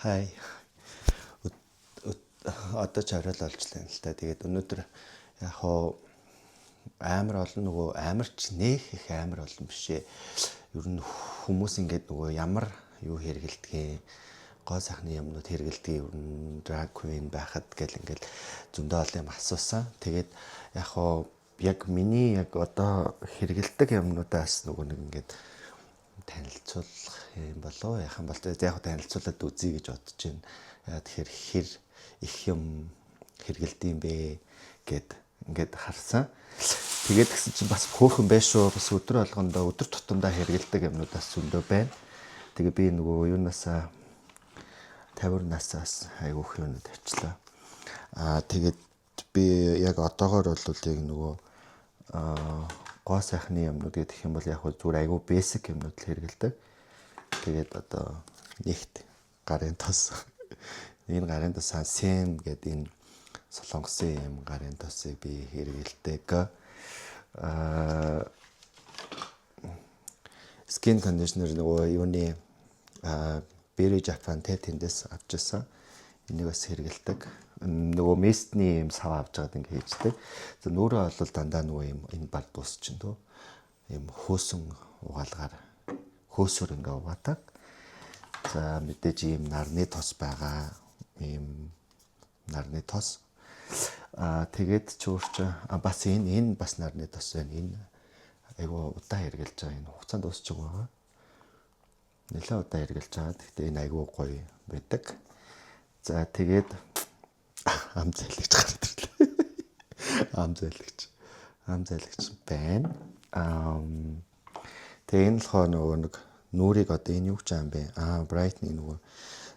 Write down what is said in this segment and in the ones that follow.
Хай. Одоо ч орой л олжлаа л та. Тэгээд өнөөдөр яг хоо амар олон нөгөө амарч нээх их амар олон бишээ. Ер нь хүмүүс ингээд нөгөө ямар юу хэрэгэлдэг гоо сайхны юмнууд хэрэгэлдэг ер нь drag queen байхад гэл ингээд зөндөө олон юм асуусан. Тэгээд яг хоо яг миний яг одоо хэрэгэлдэг юмнуудаас нөгөө нэг ингээд танилцуулах юм болоо яхан бол яг танилцуулаад үзье гэж бодож байна. Тэгэхээр хэр их юм хэрэгэлдэм бэ гэд ингээд харсан. Тэгээд гэсэн чинь бас хөөхөн байж шүү. Бас өдөр болгондоо өдөр тутамдаа хэрэгэлдэг юмнуудаас зөндөө байна. Тэгээ би нөгөө юунасаа 50 насаас айгүйх юмуд авчлаа. Тэгээд би яг одоогоор бол яг нөгөө гоо сайхны юмнууд гэх юм бол яг зүгээр айгүй basic юмнууд л хэрэгэлдэг. Тэгээд одоо нэгт гарын тос энэ гарын тосаа сэм гэдэг энэ солонгосын юм гарын тосыг би хэрэгэлдэг. Skin conditioner нөгөө юуны Berry Japan тэндээс авчихсан. Энийг бас хэрэгэлдэг. Нөгөө местний юм сав авч байгаад ингэ хийждэг. За нөөрэ бол дандаа нөгөө юм энэ баг дуус чинь дөө юм хөөсөн угаалгаар хөөсөр ингээ угаадаг. За мэдээж ийм нарны тос байгаа. Ийм нарны тос. Тэгээд чуурч бас энэ бас нарны тос байна. Энэ айгу удаа хэрэгэлж байгаа. Энэ хугацаанд дуусчих байгаа. Нэлээд удаа хэрэгэлж байгаа. Гэхдээ энэ айгу гоё байдаг. За тэгээд ам зайлагч гараад ирлээ. Ам зайлагч байна. Тэгээ энэ болохоор нөгөө нэг нүрийг одоо энэ юу гэж юм бэ? Brightening нөгөө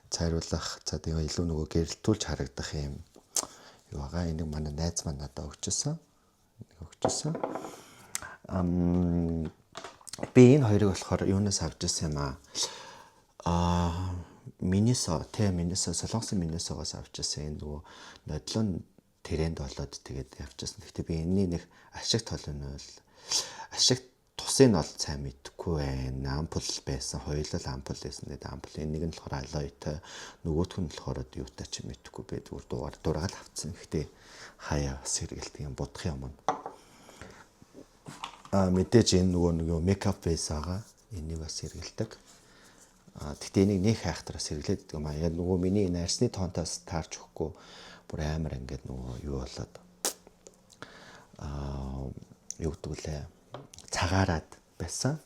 цайруулах, за тэгээ илүү нөгөө гэрэлтүүлж харагдах юм юу байгаа. Энийг манай найз маань надад өгчөөсөн. Би энэ хоёрыг болохоор юунаас авч ирсэн юм аа. Миннесо солонгосын Миннесогоос авч ирсэн. Энэ нөгөө нодлон тренд болоод тэгээд явчихсан. Гэхдээ би энэний нэг ашиг тол нь бол ашиг тусыг нь бол сайн мэдэхгүй байна. Ампул байсан, хоёулаа ампул байсан. Тэгээд ампул энийг нь болохоор алоётой, нөгөөх нь болохоор юутай ч мэдэхгүй би зүгээр дургаал авцсан. Гэхдээ хаяа бас хэрэгэлдэг юм будах юм. Мэдээж энэ нөгөө мейкап бейс байгаа. Энийг бас хэрэгэлдэг. Гэхдээ энийг нэг хайхтараас хэрэглээд юм аа. Яг нөгөө миний энэ арсны тоонтоос таарч өгөхгүй бүр амар ингээд нөгөө юу болоод юу гэдгүүлээ цагаарад байсан.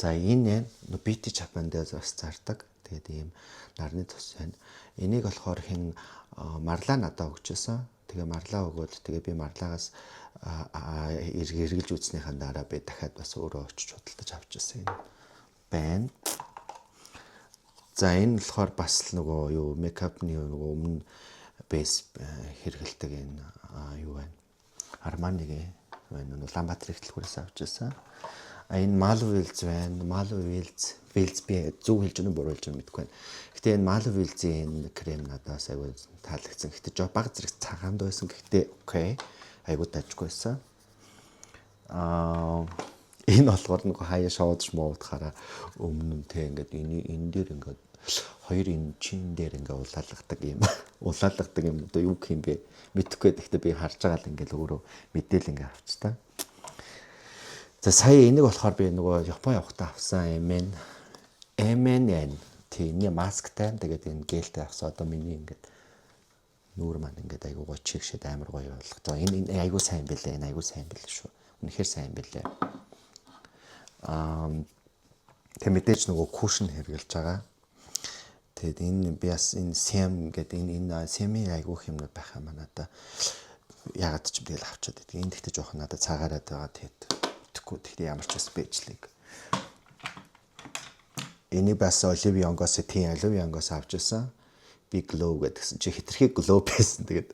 За энэ BT Japan-дээс бас зардаг. Тэгээд ийм нарны тос байна. Энийг болохоор хин марлаа надад өгчөөсөн. Тэгээ марлаа өгөөд тэгээ би марлагаас эргэлж үзснийхаа дараа би дахиад бас өөрөө очиж худалдаж авч ирсэн юм байна. За энэ болохоор бас нөгөө юу мейкапны нөгөө өмнө бейс хэрэгэлдэг энэ юу байна. Armani-гийн байна. Улаанбаатар ихтлгүүрээс авч ирсэн. Энэ Malo Wheels байна. Malo Wheels би зөв хэлж өгнө буруу хэлж өгнө мэдэхгүй байна. Гэтэ энэ Malo Wheels-ийн крем надаас аягүй таалагдсан. Гэтэ жоо баг зэрэг цагаанд байсан. Гэхдээ окей. Аягүй дажгүй байсан. Энэ болохоор нөгөө хаяа шоудж моодхаараа өмнө нь тэг ингээд энэ дээр ингээд хоёр энэ чин дээр ингээд улаалгадаг юм одоо юу гэх юм бэ мэдэхгүй. Гэхдээ би харж байгаа л ингээд өөрөө мэдээл ингээд авчтаа. За сая энийг болохоор би нөгөө Япон явахдаа авсан MNN тийм масктай. Тэгээд энэ гээлтэй авсан. Одоо миний ингээд нүүр маань ингээд айгуу гоё чигшээд амар гоё болгож байгаа. Энэ айгуу сайн байлээ. Энэ айгуу сайн байлээ шүү. Үнэхээр сайн байлээ. Тэг мэдээж нөгөө кушн хэрэгэлж байгаа. Тэгэд энэ би бас энэ сэм гэдэг энэ сэми айгуух юмнууд байх юм надаа. Ягаад ч юм тэгэл авчаад байдаг. Энэ тэгтээ жоох надад цагаараад байгаа тэгэд итгэхгүй. Тэгтээ ямар ч бас бэжлэг. Энийг бас Оливиангоос авч ирсэн. Би glow гэдгсэн чи хитрхи glow байсан. Тэгээд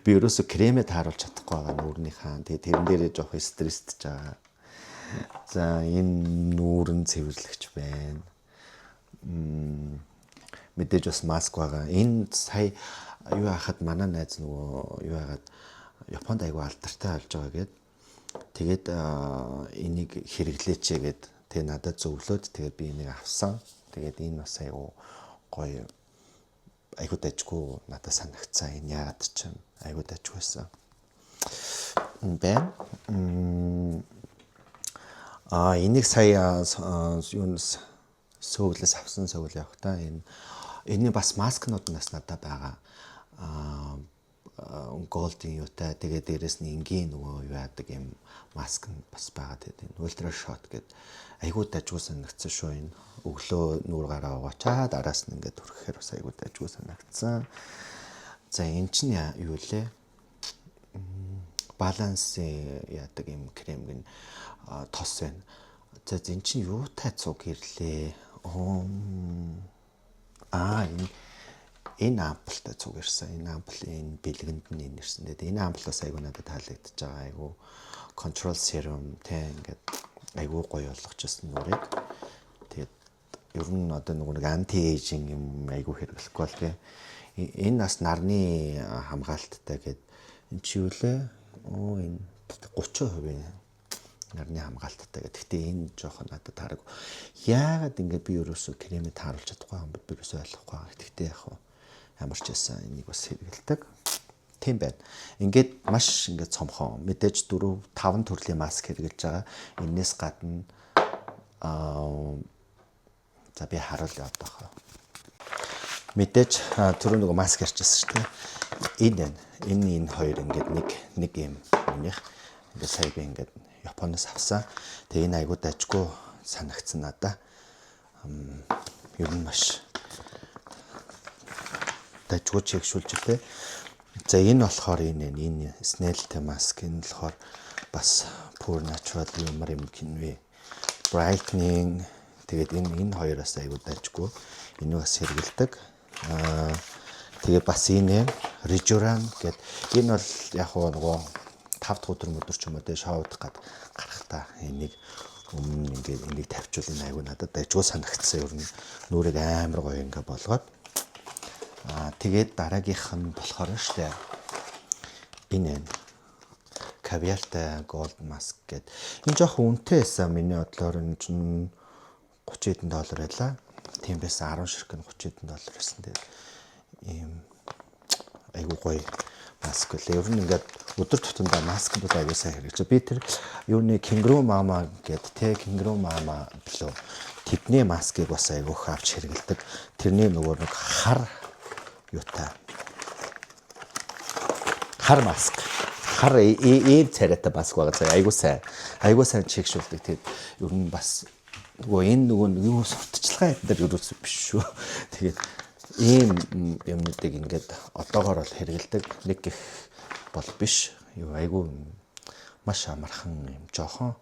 би ерөөсө кремээ тааруулж чадахгүй байгаа нүүрнийхаа. Тэгээд тэрэн дээрээ жоох стресстэй байгаа. За энэ нүүрэн цэвэрлэгч байна. Мэдээж бас маск байгаа. Энэ сая юу хахад манай найз нөгөө юу хагаад Японд айгүй алдартай болж байгаа гээд тэгээд энийг хэрэглээч гээд тэгээ надад зөвлөөд тэгээд би энийг авсан. Тэгээд энэ бас айгүй гоё айгуу дайггүй надад санагцсан. Энэ яагаад ч айгуу дайггүйсэн. Бэн энийг сая юунаас сөүлээс авсан сөүл явах та энэ бас маскнууднаас надад байгаа голдын юутай тэгээ дээрэс нь энгийн нөгөө юу яадаг юм маск нь бас байгаа тэгээд энэ ультра шот гэд айгуу дайггүй санагдсан шүү энэ өглөө нүүр гараа угаачаад араас нь ингээд хүрхэхээр бас айгуу дайггүй санагдсан. За эн чинь юу лээ? Баланс яадаг юм крем гэн тос байна. За энэ чинь юутай цуг ирлээ? Энэ ампултай цуг ирсэн. Энэ ампулын бэлгэнд нь ирсэн. Тэгээд энэ ампулаас айгуу надад таалагдчихж байгаа. Айгуу control serum тэ ингээд айгуу гоё болгочихсон нүрийг. Тэгээд ер нь одоо нэг анти эйжинг юм айгуу хэрэглэхгүй бол тэ. Энэ бас нарны хамгаалттай гэдэг энэ чи юу лээ? Энэ 30% нарны хамгаалттай гэдэг. Гэхдээ энэ жоохон надад таараг. Яагаад ингэж би ерөөсөө кремээ тааруулж чадахгүй юм бэ? Би ерөөсөө ойлгохгүй байгаа. Гэхдээ яг ямар ч байсан энийг бас хэрэгэлдэг. Тийм байна. Ингээд маш ингээд цомхон мэдээж 4-5 төрлийн маск хэрэгжилж байгаа. Энээс гадна за би харуул яваадаа. Мэдээж түрүү нэг маск ярьчихсан шүү дээ. Энэ хоёр ингээд нэг юм минийх ингээд сая би ингээд Японоос авсан. Тэгээ энэ айгуу дайггүй санагдсан надаа. Ер нь маш дайггүй чигшүүлж дээ. За энэ болохоор энэ Snell-тэй маск энэ болохоор бас pure natural юмар юм гинвэ. Brightening тэгээд энэ хоёроос айгуу дайггүй энэ бас хэрэгэлдэг. Тэгээ бас энэ Rejuran гэд энэ бол яг нөгөө 5 дахь өдөр мөдөр ч юм уу тэ шоудах гад гарахтаа энийг өмнө ингээд энийг тавьчвал энэ айгуу надад дайггүй санагдсан. Ер нь нүрийг амар гоё ингээд болгоод тэгээд дараагийнх нь болохоор штэ энэ caviar-тай gold mask гэд энэ жоохон үнэтэй байсан. Миний бодлоор энэ чинь $30 байлаа. Тийм байсан 10 ширхэг нь $30 байсан. Тэгээд ийм айгуу гоё маск л. Ер нь ингээд өдөр тутамдаа маскууд айгуу сайн хэрэгжиж. Би тэр юуны Kangaroo Mama гэд тэ Kangaroo Mama билүү тэдний маскыг бас айгуу авч хэрэгэлдэг. Тэрний нөгөө нэг хар юутай хар маск хар ийм царайтай маск байгаа. Айгуу сайн чигшүүлдэг. Тэгээд ер нь бас нөгөө энэ нөгөө юу сурталчилгаа дээр ерөөсөө биш шүү. Тэгээд ийм юмнуудыг ингээд одоогоор бол хэрэгэлдэг. Нэг гих бол биш. Юу айгуу маш амархан юм жоохон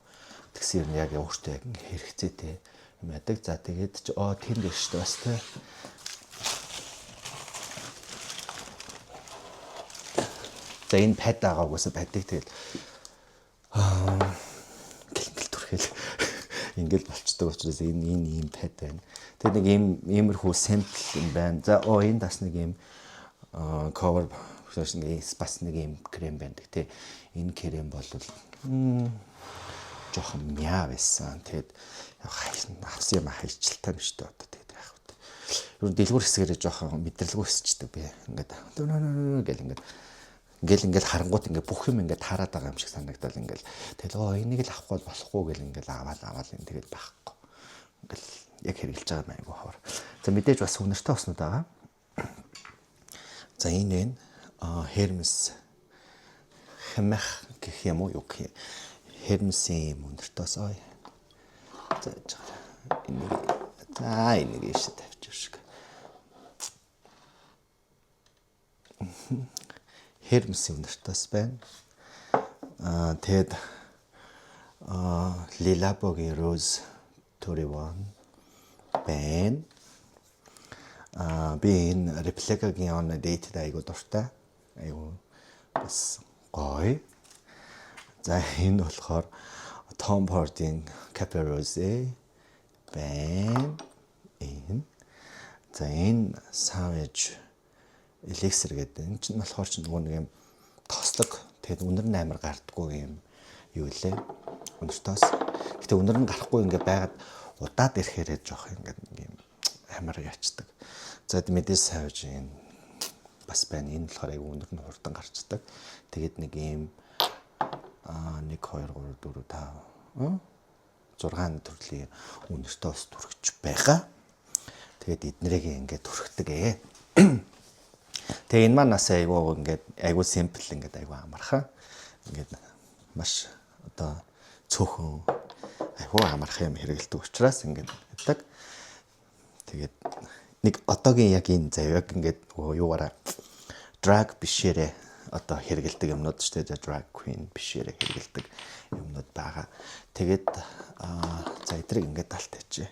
тэгсэр нь яг өөртөө яг хэрэгцээтэй юм яадаг. За тэгээд тэр дээр шүү дээ бас тэ. За энэ пад байгаагүйсээ падыг тэгэл гэлгэл түрхэл ингээл болчдөг учраас энэ ийм пад байна. Тэгээд нэг иймэрхүү сампл юм байна. За энэ бас нэг ийм cover бас нэг ийм крем байна. Гэтэ энэ крем бол жоохон мяа байсан. Тэгээд авсан юм хайчилтаа нь шүү дээ одоо тэгээд яах вэ. Ер нь дэлгүүр хэсгээрээ жоохон мэдрэлгүй өсчдөг би. Ингээд ингээл харангуут ингээд бүх юм ингээд таарад байгаа юм шиг санагдал ингээл тэгэл энийг л авахгүй болохгүй гэл ингээл аваад энэ тэгэл байхгүй ингээл яг хэрэгжилж байгаа юм айгу хавар. За мэдээж бас үнэртэй оснууд байгаа. За энэ Hermes хэмэх гэх юм уу юу гэх Hermes-ийн үнэртээс ой. За энийг ийш тавьчих шиг. Hermes-ийн үнэртээс байна. Тэгэд Le Labo-гийн Rose 21 байна. Би энэ Replica-гийн On a Date айгуу дуртай. Айгуу бас гоё. За энэ болохоор Tom Ford-ийн Cafe Rose байна. Энэ. За энэ Savage Elixir гэдэг. Энэ чинь болохоор нөгөө нэг юм тослог. Тэгэд үнэр нь амар гардггүй юм юу лээ. Үнэртээс. Гэтэ үнэр нь гарахгүй ингээд байгаад удаад ирэхээрээ жоох ингээд юм амар ячдаг. За мэдээс Savage энэ бас байна. Энэ болохоор айгүй өндөр нь хурдан гарчдаг. Тэгээд нэг ийм 1 2 3 4 5 6 төрлийн үнэртэй ус түрхэж байгаа. Тэгээд эднэрийг ингээд түрхдэг ээ. Тэгээ энэ маань бас айгүй simple ингээд айгүй амархан. Ингээд маш одоо цөөхөн айгүй амархан юм хэрэгэлдэг учраас ингээд гэдэг. Тэгээд нэг одоогийн яг энэ заяаг ингээд юугаараа drag бишээрээ одоо хэрэгэлдэг юмнууд шүү дээ. Drag queen бишээрээ хэрэгэлдэг юмнууд байгаа. Тэгээд за эдрийг ингээд талтайчээ.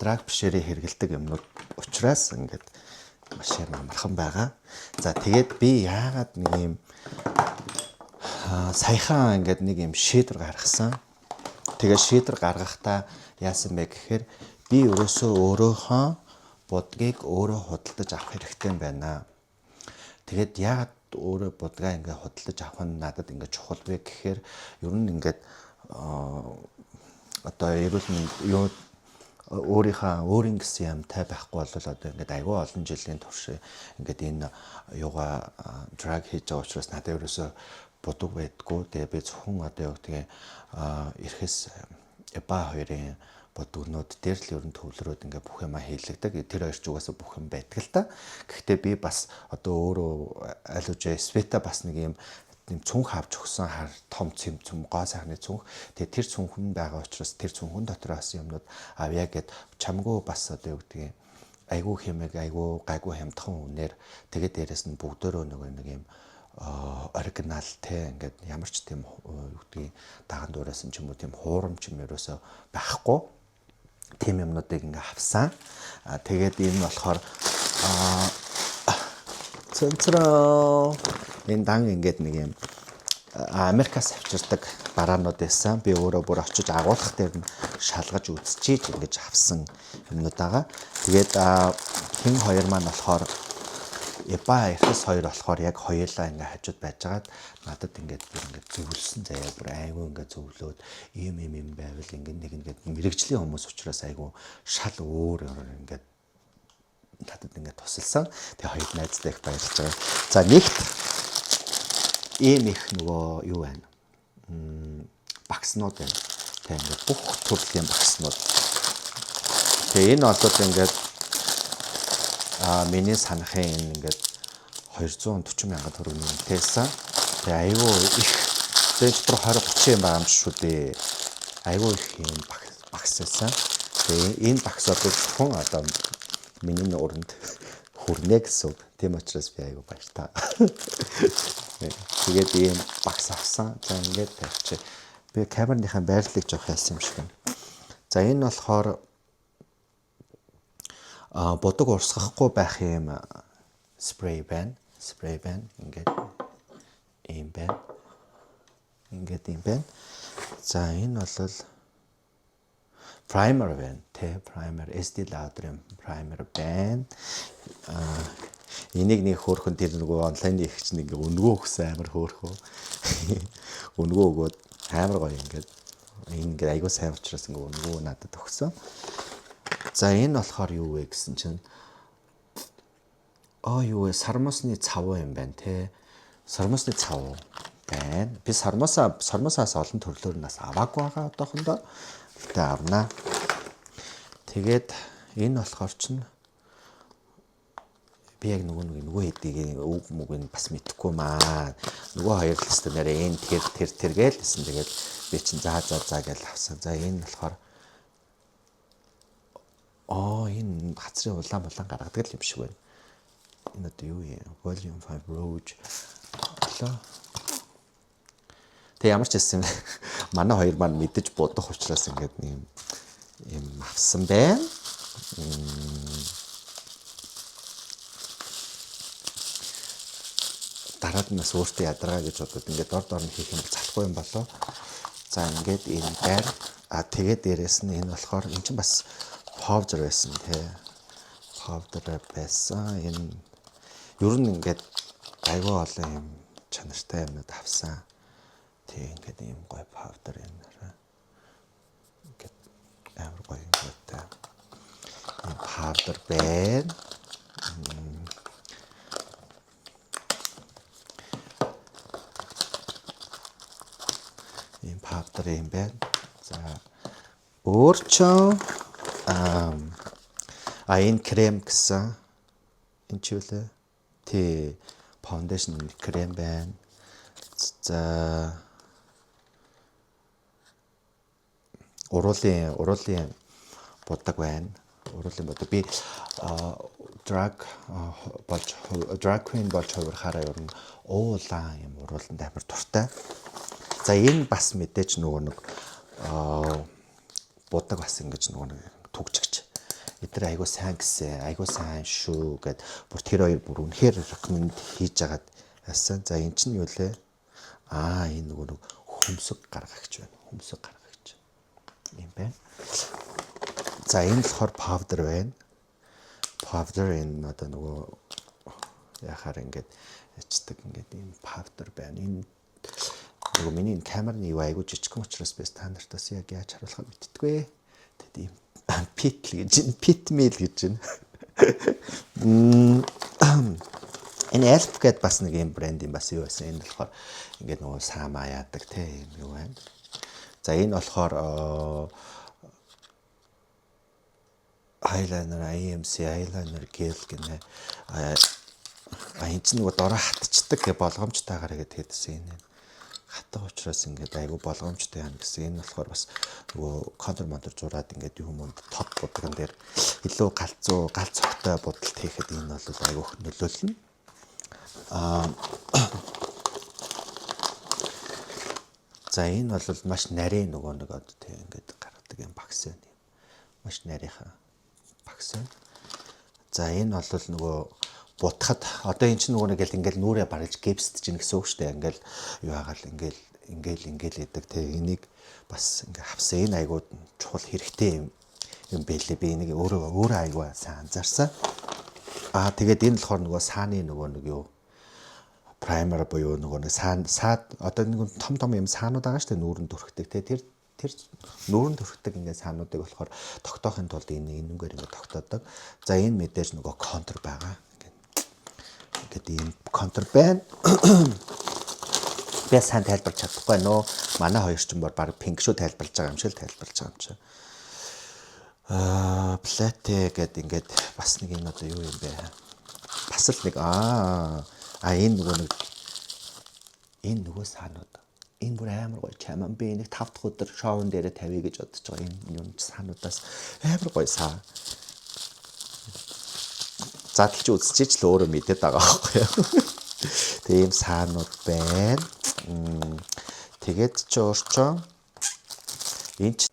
Drag бишээрээ хэрэгэлдэг юмнууд учраас ингээд маш амархан байгаа. За тэгээд би яагаад нэг юм саяхан ингээд нэг юм шийдвэр гаргасан. Тэгээд шийдвэр гаргахдаа яасан бэ гэхээр би өөрөөсөө өөрийнхөө будгийг өөрөө худалдаж авах хэрэгтэй юм байна. Тэгээд яагаад өөрөө будгаа ингээд худалдаж авах нь надад ингээд чухал вэ гэхээр ер нь ингээд одоо ерөөл нь юу өөрийн гэсэн юмтай байхгүй бол одоо ингээд айгүй олон жилийн турш ингээд энэ юугаа drag хийж байгаа учраас надад ерөөсөө будаг байдгүй. Тэгээ би зөвхөн одоо юу тэгээ эрхэс эба хоёрын бодгонууд дээр л ерөн төвлөрөөд ингээ бүх юма хийлэгдэг. Тэр хоёр ч угаасаа бүх юм байдаг л та. Гэхдээ би бас одоо өөрөө аль үжээ света бас нэг юм цүнх авч өгсөн том цэм гоо сайхны цүнх. Тэгээ тэр цүнхэн байгаа учраас тэр цүнхэн дотор бас юмнууд авъя гэд чамгүй бас одоо юу гэдгийг айгүй хэмэг айгүй гайгүй хямдхан үнээр тэгээд дээрэс нь бүгдөө нөгөө нэг юм оригинал те ингээд ямар ч тийм юу гэдгийг даган дуураас нь ч юм уу тийм хуурамч юм ерөөсөө байхгүй. Тим юмнуудыг ингээ авсан. Тэгээд энэ болохоор цэнтроо энэ дан ингээд нэг юм Америкаас авчирдаг бараанууд байсан. Би өөрөө бүр очиж агуулгах дээр нь шалгаж үзчихийж ингэж авсан юмнууд байгаа. Тэгээд хин хоёр маань болохоор Эба эрхэс хоёр болохоор яг хоёулаа ингээ хажууд байжгаад надад ингээд зөвлөсөн заяа бүр айгүй ингээ зөвлөөд ийм байвал ингээд мэрэгжлийн хүмүүс учраас айгүй шал өөр ингээд надад ингээ тусалсан. Тэгээ хоёр найзтай их баярлж байгаа. За нэгт ийм их нөгөө юу байна? Багснууд байна. Тэгээ ингээ бүх төрлийн багснууд. Тэгээ энэ олоод ингээд миний санахын ингээд 240 мянган төгрөгийн үнэтэйсэн. Тэгээ айгүй их зээж дотор 20 30 юм байгаа юм шүү дээ. Айгүй их юм багс байсан. Тэгээ энэ багс одоо зөвхөн одоо миний нууранд хүрнэ гэсэн үг. Тийм учраас би айгүй баяртай. Тэгээд ийм багс авсан. За ингээд тавьчих. Би камерныхаа байрлалыг жоох ялсан юм шиг байна. За энэ болохоор бодог урсгахгүй байх юм спрей байна. Спрей байна. Ингээд ийм байна. Ингээд ийм байна. За энэ бол primer байна. Тэ primer SD Lauder primer байна. Энийг нэг хөөрхөн тэр нөгөө онлайн ихч нэг өнгөө өгсөн амар хөөрхөө. Өнгөө өгөөд амар гоё ингээд айгуу сайн учраас ингээ өнгөө надад өгсөн. За энэ болохоор юу вэ гэсэн чинь юу вэ? Сармосны цав юм байна те. Сармосны цав байна. Би сармосаас олон төрлөөр нас аваагүй байгаа одоохондоо. Гэтэ авнаа. Тэгээд энэ болохоор чинь би яг нөгөө хэдийг үг мөгийг бас мэдэхгүй маа. Нөгөө хоёр л өстө нэрээ энэ тэр гээл гэсэн. Тэгээд би чинь за гэж авсан. За энэ болохоор энэ хацрын улаан гаргадаг юм шиг байна. Энэ одоо юу юм? Volume 5 Rouge. Тэг ямар ч юм манай хоёр маань мэдэж бодох учраас ингээд юм авсан байна. Дараад нь бас өөртөө ядаргаа гэж бодоод ингээд дор нь хийх юм бол залахгүй юм болоо. За ингээд энэ байр тэгээд дээрэс нь энэ болохоор эн чинь бас powder байсан тий. Powder байсан. Энэ ер нь ингээд айгүй олон юм чанартай юмнууд авсан. Тий ингээд ийм гоё powder юм нэрэ. Ингээд амар гоё ингээд powder байна. байна. За өөрчн энэ крем гэсэн энэ ч үлээ. Тэ фаундейшн крем байна. За уруулын бодог байна. Уруулын бодог би drag queen болж хувирахаараа ер нь уулаан юм урууланд амар дуртай. За энэ бас мэдээж нөгөө нэг бодог бас ингэж нөгөө нэг түгжигч. Эдгээр айгуу сайн гэсэн, айгуу сайн шүү гэд бүр тэр хоёр бүр үнэхээр рекоменд хийж агаад яасан. За эн чинь юу лээ? Энэ нөгөө нэг хөмсөг гаргагч байна. Хөмсөг гаргагч. Юм байна. За энэ болохоор powder байна. Powder энэ одоо нөгөө яхаар ингээд ячдаг ингээд ийм powder байна. Энэ нөгөө миний камерны юу айгуу жижиг учраас би стандартаас яг яаж харуулахаа мэдтгүй. Тэгэд ийм pitmeal гэж байна. Энэ Elf гэд бас нэг юм брэнд юм бас юу байсан. Энэ болохоор ингээд нөгөө саамаа яадаг те юм юу байна. За энэ болохоор eyeliner IMC eyeliner gel гэнэ. Энэ ч нөгөө дороо хатчихдаг гэ болгоомжтойгаараа гэдэг хэдсэн энэ. Хатах учраас ингээд айгу болгоомжтой юм гэсэн. Энэ болохоор бас нөгөө контур зураад ингээд юм топ будган дээр илүү галз цогтой будалт хийхэд энэ бол айгу нөлөөлнө. За энэ бол маш нарийн нөгөө нэг одоо тийм ингээд гаргадаг юм багс байна. Маш нарийнхан багс байна. За энэ бол нөгөө бутахад одоо эн чинь нөгөө нэг ингээл нүрээ барилж гипсдэж ийн гэсэн үг шүү дээ. Ингээл юу хагаал ингээл идэг те энийг бас ингээ хавсан. Энэ айгууд чухал хэрэгтэй юм бэлээ. Би энийг өөрөө айгуу сайн анзаарсан. Тэгээд энэ болохоор нөгөө сааны нөгөө нэг юу праймер буюу нөгөө нэг саад одоо нэг том юм саанууд байгаа шүү дээ. Нүүрэнд өрхдөг те тэр нүүрэнд өрхдөг ингээ саануудыг болохоор тогтоохын тулд энэ энүүгээр ингээ тогтоодог. За энэ мэдээж нөгөө контур байгаа. Ингээд ийм контур байна. Би сайн тайлбарч чадахгүй нөө. Манай хоёр ч юм бол баг пинк шүү тайлбарлаж байгаа юм шиг л тайлбарлаж байгаа юм чи. Плате гэдэг ингээд бас нэг энэ одоо юу юм бэ? Бас л нэг энэ нөгөө саанууд. Энэ бүр амар гоё чаман би нэг 5 дахь өдөр шоун дээр тавья гэж бодож байгаа. Энэ юм саануудаас амар гоё саа. Задлж үзчихэж л өөрөө мэдээд байгаа байхгүй юу. Тийм саанууд байна. Тэгээд ч өөрчн энэ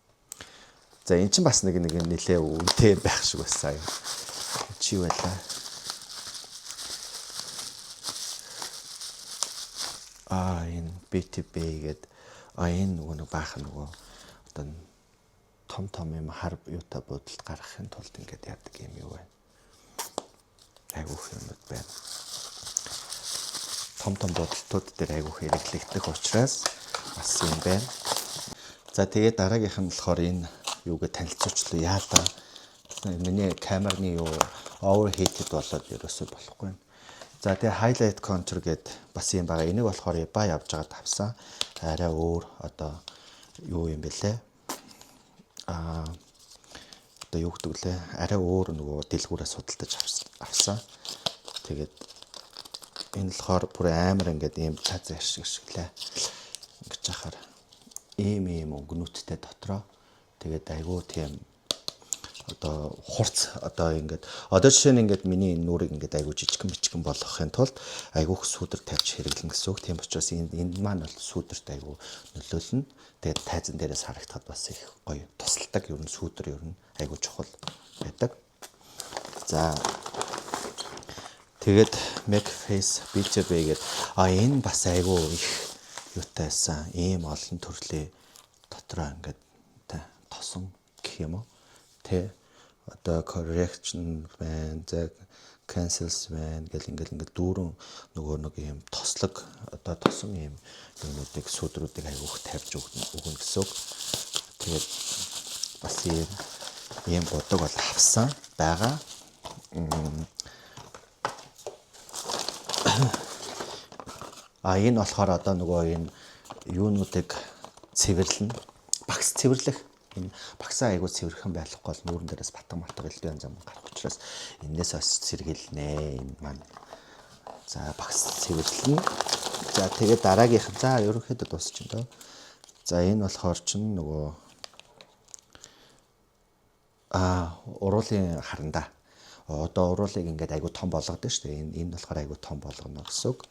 за эн чинь бас нэг нэлээ үнэтэй байх шиг байсан юм. Чи юу байлаа? Энэ BTB гэдэг энэ нөгөө баах нөгөө одоо том юм хар юутай бодолд гаргахын тулд ингээд яадаг юм юу вэ? Айгуу юмуд байна. Том бодолтууд дээр айгуу хэрэглэгдэх учраас бас юм байна. За тэгээд дараагийнх нь болохоор энэ юугээ танилцуулчлаа яалаа. Миний камерны юу overheated болоод ерөөсөө болохгүй. За тэгээ highlight contour гэд бас юм байгаа. Энийг болохоор ба явж байгаад авсан. Арай өөр одоо юу юм бэлээ. Одоо юу гэдэг лээ. Арай өөр нөгөө дэлгүүрээ судалдаж авсан. Тэгээд энэ болохоор бүр амар ингээд ийм цаазаа ашиглаа. Ингэж яхаар ийм өнгөнүүдтэй дотроо тэгээд айгүй тийм одоо хурц одоо ингээд одоо жишээ нь ингээд миний энэ нүрийг ингээд айгүй жижигэн болгохын тулд айгүйх сүүдэр тавьж хэрэглэн гэсэн үг. Тийм учраас энэ маань бол сүүдэрт айгүй нөлөөлнө. Тэгээд тайзан дээрээс харагдахад бас их гоё тусалдаг. Ер нь сүүдэр ер нь айгүй чухал байдаг. За тэгээд Make Face BTB гэдэг энэ бас айгүй их юутайсан. Ийм олон төрлийн дотроо ингээд тосон гэх юм уу? Тэ одоо correction байна, cancels байна гэл ингээд дүүрэн нөгөө нэг юм тослог одоо тосон юм юмнуудыг сүдрүүдийг айгүйх тавьж өгнө гэсэн үг. Тэгээд бас ийм бодог бол авсан байгаа. Энэ болохоор одоо нөгөө энэ юунуудыг цэвэрлэнэ. багс цэвэрлэх энэ багсаа айгуу цэвэрхэн байхгүй бол нүүрэн дээрээс батган малтаг элдв янз бүр гарах учраас энээс ос сэргийлнэ энэ маань. За багс цэвэрлэнэ. За тэгээд дараагийнх нь за ерөнхийдөө дуусчихин доо. За энэ болохоор чинь нөгөө уруулын харандаа. Одоо уруулыг ингээд айгуу том болгодог шүү дээ. Энэ болохоор айгуу том болгоно гэсэн үг.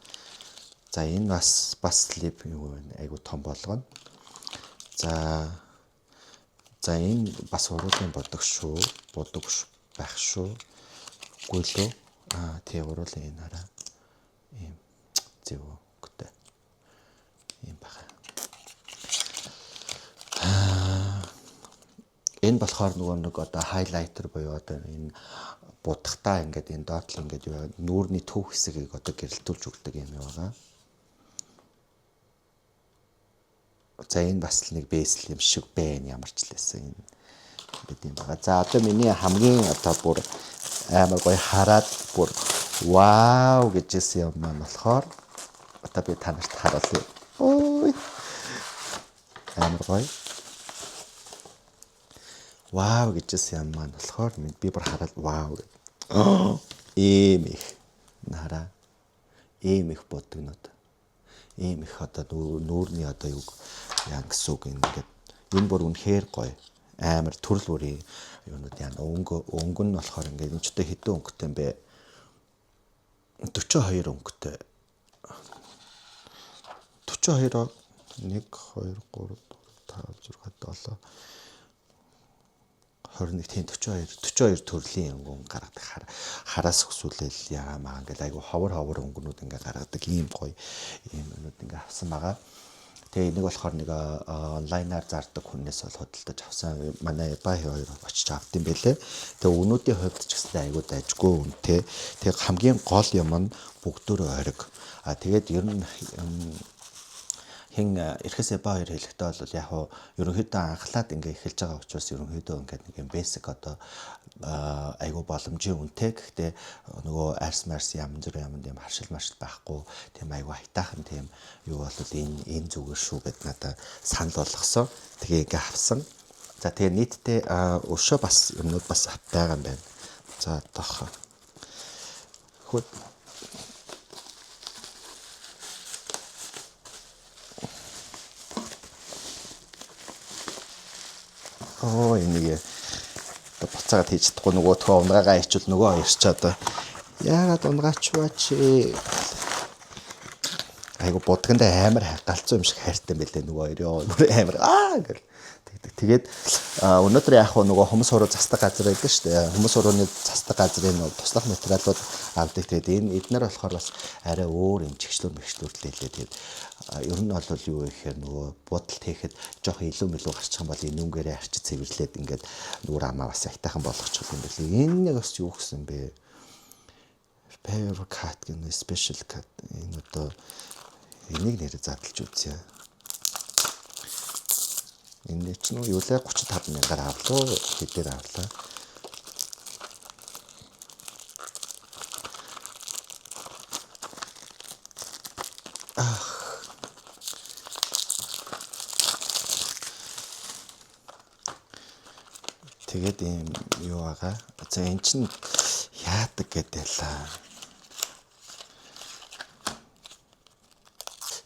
За энэ бас слип юу вэ? Айгуу том болгоно. За энэ бас уруулын бодог шүү. Бодог байх шүү. Үгүй лөө. Тий уруулын энэ хараа. Ийм зөв үгтэй. Ийм баха. Энэ болохоор нөгөө нэг одоо хайлайтер буюу одоо энэ будахтаа ингээд энэ доотлол ингээд юу нүүрний төв хэсгийг одоо гэрэлтүүлж өгдөг юм байгаа. За энэ бас л нэг бэйс юм шиг байна ямар ч лээсэн энэ гэдэг юм байгаа. За одоо миний хамгийн одоо бүр амар гоё хараад бүр вау гэжсэн юм маань болохоор одоо би танарт харуулъя. Ой. Амар гоё. Вау гэжсэн юм маань болохоор би бүр хараад вау гэв. Ийм их нараа. Ийм их бодгонод. Ийм их одоо нүүрний одоо юу яа гэсэн үг ингээд энэ бүр үнэхээр гоё. Амар төрөл бүрийн юунууд яа өнгө нь болохоор ингээд энэ ч одоо хэдэн өнгөтэй юм бэ? 42 өнгөтэй. 42 1 2 3 4 5 6 7 21 тийм 42 төрлийн өнгө гаргадаг хараас өсвөлэл яамаа ингээл айгу ховор өнгөнүүд ингээ гаргадаг ийм гоё ийм өнүүд ингээ авсан байгаа. Тэгээ энийг болохоор нэг онлайнаар зардаг хүнээс бол худалдаж авсан. Манай бай хоёр очиж авд юм бэлээ. Тэгээ өнүүдийн хувьд ч гэсэн айгу дайжгүй үнэтэй. Тэгээ хамгийн гол юм нь бүгдөө ориг. Тэгээд ер нь хин эрхэсээ ба хоёр хэлэхдээ бол яг хуу ерөнхийдөө анхлаад ингээ эхэлж байгаа учраас ерөнхийдөө ингээ нэг юм бэсик одоо айгу боломжийн үнэтэй. Гэхдээ нөгөө арс марс ямд юм харшил маршил байхгүй тийм айгу хайтаахан тийм юу бол энэ зүгээр шүү гэд надад санал болгосон. Тэгээ ингээ авсан. За тэгээ нийтдээ өшөө бас юмнууд бас байгаа юм байна. За тох хөө энийг одоо буцаагаад хийж чадахгүй нөгөө төө унгаагаа ичвэл нөгөө хоёр ч одоо яагаад унгаач бачи айгу бодгондоо амар галзуу юм шиг хайртай байлээ нөгөө хоёр амар гэл тэгээд өнөөдөр яг нөгөө хүмүүс хуруу застаг газар байдаг шүү дээ. Хүмүүс хурууны застаг газрын туслах материалууд авдаг. Тэгээд энэ эднэр болохоор бас арай өөр юм чигчлүүлэлтэй лээ. Тэгээд ер нь бол юу гэхээр нөгөө будалт хийхэд жоох илүү мэлүү гарчих юм бол энэ үнгээрээ арчиж цэвэрлээд ингээд нүур амаа бас айтайхан болгочих юм билээ. Энэ нэг бас юу гэсэн бэ? Paper cut гэнэ special cut энэ одоо энийг нэрээ задлж үзье. Энэ ч нөө юу лээ 35 мянгаар авлаа. Хэдээр авлаа. Тэгээд юм юу байгаа. За эн чин яадаг гэдэлээ.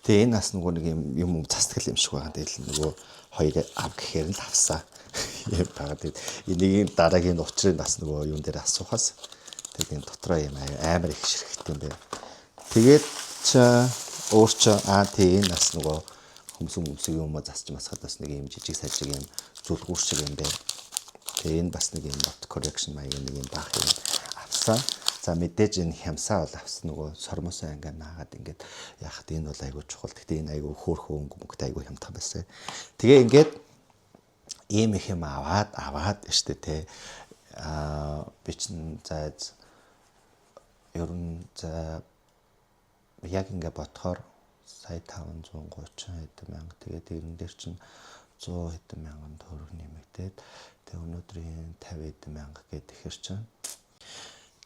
Тэгээ энэ бас нөгөө нэг юм цастгал юм шиг байгаа. Тэгэл нөгөө хоёр ав гэхээр л авсаа. Юм байгаа. Тэгээд энийг дараагийн учрыг бас нөгөө юун дээр асуухаас тэгээд энэ дотроо юм амар их ширхэгтэй юм байна. Тэгээд өөр ч тий энэ бас нөгөө хөмсөг юм засч масхад бас нэг юм жижиг сажиг юм зүлгүүр шиг юм байна. Тэгээ энэ бас нэг юм correction маяг нэг юм баах юм авсан. За мэдээж энэ хямсаа бол авсан нөгөө сормосоо ингээ наагаад ингээд яхад энэ бол айгүй чухал. Гэхдээ энэ айгүй хөөрхөн өнгөмөгтэй айгүй хямдхан байсан. Тэгээ ингээд ийм их юм аваад штэ те би чин за ер нь за яг ингээ бодохоор сая 530 хэдэн мянга тэгээд энэ дээр чин 100 хэдэн мянган төгрөг нэмэгдээд тэг өнөөдрийн 50 хэдэн мянга гэдэг ихэр чин.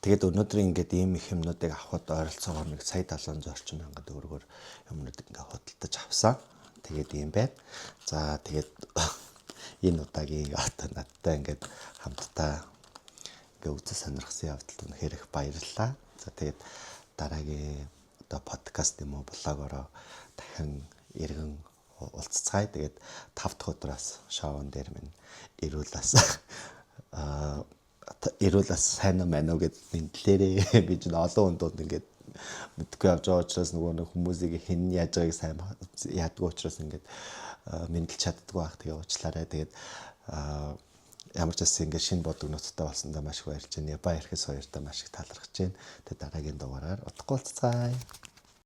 Тэгээд өнөөдөр ингээд ийм их юмнуудыг авахд ойролцоогоор нэг сая 700 орчим мянган төгрөгөөр юмнууд ингээ худалдаж авсан. Тэгээд ийм байна. За тэгээд энэ удаагийн одоо надтай ингээд хамтдаа ингээ үзэл сонирхсан явдалд үнэхээр их баярлалаа. За тэгээд дараагийн одоо подкаст юм уу блогороо дахин иргэн уулзцгаая. Тэгээд 5 дахь өдрөөс шоун дээр минь ирүүлээс сайн мэн уу гэд мэдлээрээ би ч олон хүнд ингээд мэдгүй явж байгаа учраас нөгөө нэг хүмүүсийг хэн яаж байгааг сайн яадгүй учраас ингээд мэдлж чаддгүй байх. Тэгээ уучлаарай. Тэгээд ямар ч гэсэн ингээд шинэ бодог ноттой болсондоо маш их баярлж байна. Япа ирэхээс хоёртаа маш их талархаж байна. Тэгээд дараагийн дугаараар удахгүй уулзцгаая.